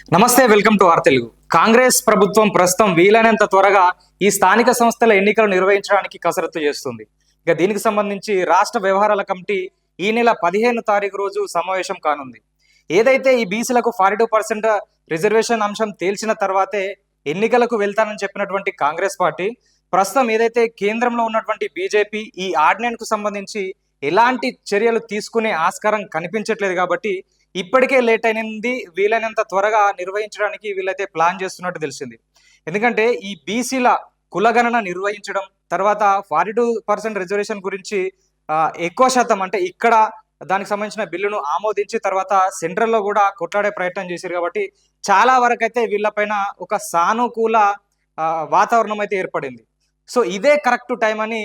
నమస్తే, welcome to R Telugu. Congress ప్రభుత్వం ప్రస్తుతం వీలైనంత త్వరగా ఈ స్థానిక సంస్థల ఎన్నికలు నిర్వహించడానికి కసరత్తు చేస్తుంది. ఇక దీనికి సంబంధించి రాష్ట్ర వ్యవహారాల కమిటీ ఈ నెల 15 తారీఖు రోజు సమావేశం కానుంది. ఏదైతే ఈ బీసీలకు 42% రిజర్వేషన్ అంశం తేల్చిన తర్వాతే ఎన్నికలకు వెళ్తానని చెప్పినటువంటి కాంగ్రెస్ పార్టీ ప్రస్తుతం ఏదైతే కేంద్రంలో ఉన్నటువంటి బీజేపీ ఈ ఆర్డినెన్స్ కు సంబంధించి ఎలాంటి చర్యలు తీసుకునే ఆస్కారం కనిపించట్లేదు కాబట్టి ఇప్పటికే లేట్ అయినది, వీలైనంత త్వరగా నిర్వహించడానికి వీళ్ళైతే ప్లాన్ చేస్తున్నట్టు తెలిసింది. ఎందుకంటే ఈ బీసీల కులగణన నిర్వహించడం, తర్వాత 42% రిజర్వేషన్ గురించి ఎక్కువ శాతం అంటే ఇక్కడ దానికి సంబంధించిన బిల్లును ఆమోదించి తర్వాత సెంట్రల్లో కూడా కొట్లాడే ప్రయత్నం చేశారు కాబట్టి చాలా వరకు అయితే వీళ్ళపైన ఒక సానుకూల వాతావరణం అయితే ఏర్పడింది. సో ఇదే కరెక్ట్ టైం అని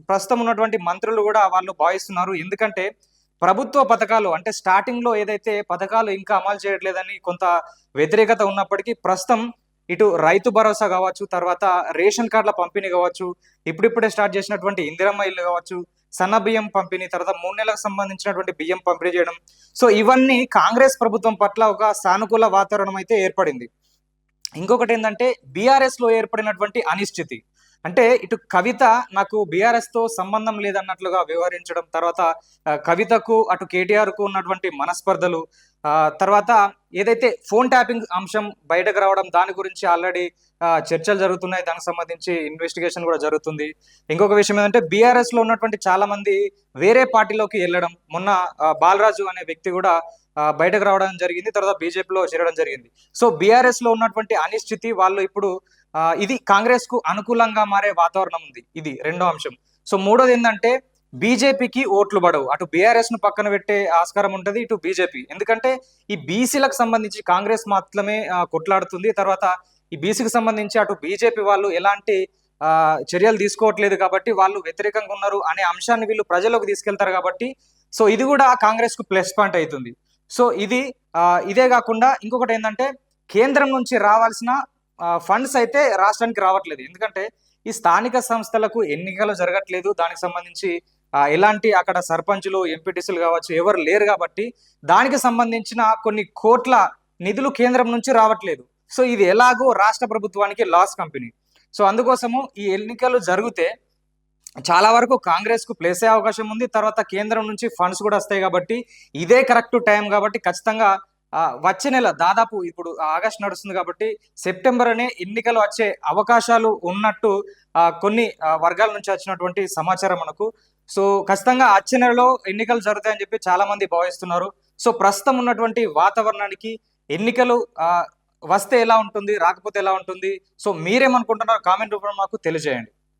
ప్రస్తుతం ఉన్నటువంటి మంత్రులు కూడా వాళ్ళు భావిస్తున్నారు. ఎందుకంటే ప్రభుత్వ పథకాలు అంటే స్టార్టింగ్ లో ఏదైతే పథకాలు ఇంకా అమలు చేయట్లేదని కొంత వ్యతిరేకత ఉన్నప్పటికీ ప్రస్తుతం ఇటు రైతు భరోసా కావచ్చు, తర్వాత రేషన్ కార్డుల పంపిణీ కావచ్చు, ఇప్పుడిప్పుడే స్టార్ట్ చేసినటువంటి ఇందిరమ్మ ఇల్లు కావచ్చు, సన్న బియ్యం పంపిణీ, తర్వాత 3 నెలలకు సంబంధించినటువంటి బియ్యం పంపిణీ చేయడం. సో ఇవన్నీ కాంగ్రెస్ ప్రభుత్వం పట్ల ఒక సానుకూల వాతావరణం అయితే ఏర్పడింది. ఇంకొకటి ఏంటంటే బీఆర్ఎస్ లో ఏర్పడినటువంటి అనిశ్చితి. అంటే ఇటు కవిత నాకు బీఆర్ఎస్ తో సంబంధం లేదన్నట్లుగా వ్యవహరించడం, తర్వాత కవితకు అటు కేటీఆర్ కు ఉన్నటువంటి మనస్పర్ధలు, తర్వాత ఏదైతే ఫోన్ ట్యాపింగ్ అంశం బయటకు రావడం, దాని గురించి ఆల్రెడీ చర్చలు జరుగుతున్నాయి, దానికి సంబంధించి ఇన్వెస్టిగేషన్ కూడా జరుగుతుంది. ఇంకొక విషయం ఏంటంటే బీఆర్ఎస్ లో ఉన్నటువంటి చాలా మంది వేరే పార్టీలోకి వెళ్ళడం, మొన్న బాలరాజు అనే వ్యక్తి కూడా బయటకు రావడం జరిగింది, తర్వాత బీజేపీలో చేరడం జరిగింది. సో బీఆర్ఎస్ లో ఉన్నటువంటి అనిశ్చితి వాళ్ళు ఇప్పుడు ఇది కాంగ్రెస్ కు అనుకూలంగా మారే వాతావరణం ఉంది. ఇది రెండో అంశం. సో మూడోది ఏంటంటే బీజేపీకి ఓట్లు పడవు, అటు బీఆర్ఎస్ ను పక్కన పెట్టే ఆస్కారం ఉంటుంది, ఇటు బీజేపీ. ఎందుకంటే ఈ బీసీలకు సంబంధించి కాంగ్రెస్ మాత్రమే కొట్లాడుతుంది, తర్వాత ఈ బీసీకి సంబంధించి అటు బీజేపీ వాళ్ళు ఎలాంటి చర్యలు తీసుకోవట్లేదు కాబట్టి వాళ్ళు వ్యతిరేకంగా ఉన్నారు అనే అంశాన్ని వీళ్ళు ప్రజల్లోకి తీసుకెళ్తారు కాబట్టి సో ఇది కూడా కాంగ్రెస్ కు ప్లస్ పాయింట్ అవుతుంది. సో ఇదే కాకుండా ఇంకొకటి ఏంటంటే కేంద్రం నుంచి రావాల్సిన ఫండ్స్ అయితే రాష్ట్రానికి రావట్లేదు. ఎందుకంటే ఈ స్థానిక సంస్థలకు ఎన్నికలు జరగట్లేదు, దానికి సంబంధించి ఎలాంటి అక్కడ సర్పంచులు, ఎంపీటీసీలు కావచ్చు ఎవరు లేరు కాబట్టి దానికి సంబంధించిన కొన్ని కోట్ల నిధులు కేంద్రం నుంచి రావట్లేదు. సో ఇది ఎలాగో రాష్ట్ర ప్రభుత్వానికి లాస్ కంపెనీ. సో అందుకోసము ఈ ఎన్నికలు జరిగితే చాలా వరకు కాంగ్రెస్ కు ప్లేస్ అయ్యే అవకాశం ఉంది, తర్వాత కేంద్రం నుంచి ఫండ్స్ కూడా వస్తాయి కాబట్టి ఇదే కరెక్ట్ టైం కాబట్టి ఖచ్చితంగా వచ్చే నెల దాదాపు ఇప్పుడు ఆగస్ట్ నడుస్తుంది కాబట్టి సెప్టెంబర్ అనే ఎన్నికలు వచ్చే అవకాశాలు ఉన్నట్టు కొన్ని వర్గాల నుంచి వచ్చినటువంటి సమాచారం మనకు. సో ఖచ్చితంగా వచ్చే నెలలో ఎన్నికలు జరుగుతాయని చెప్పి చాలా మంది భావిస్తున్నారు. సో ప్రస్తుతం ఉన్నటువంటి వాతావరణానికి ఎన్నికలు వస్తే ఎలా ఉంటుంది, రాకపోతే ఎలా ఉంటుంది, సో మీరేమనుకుంటున్నారో కామెంట్ రూపంలో మాకు తెలియజేయండి.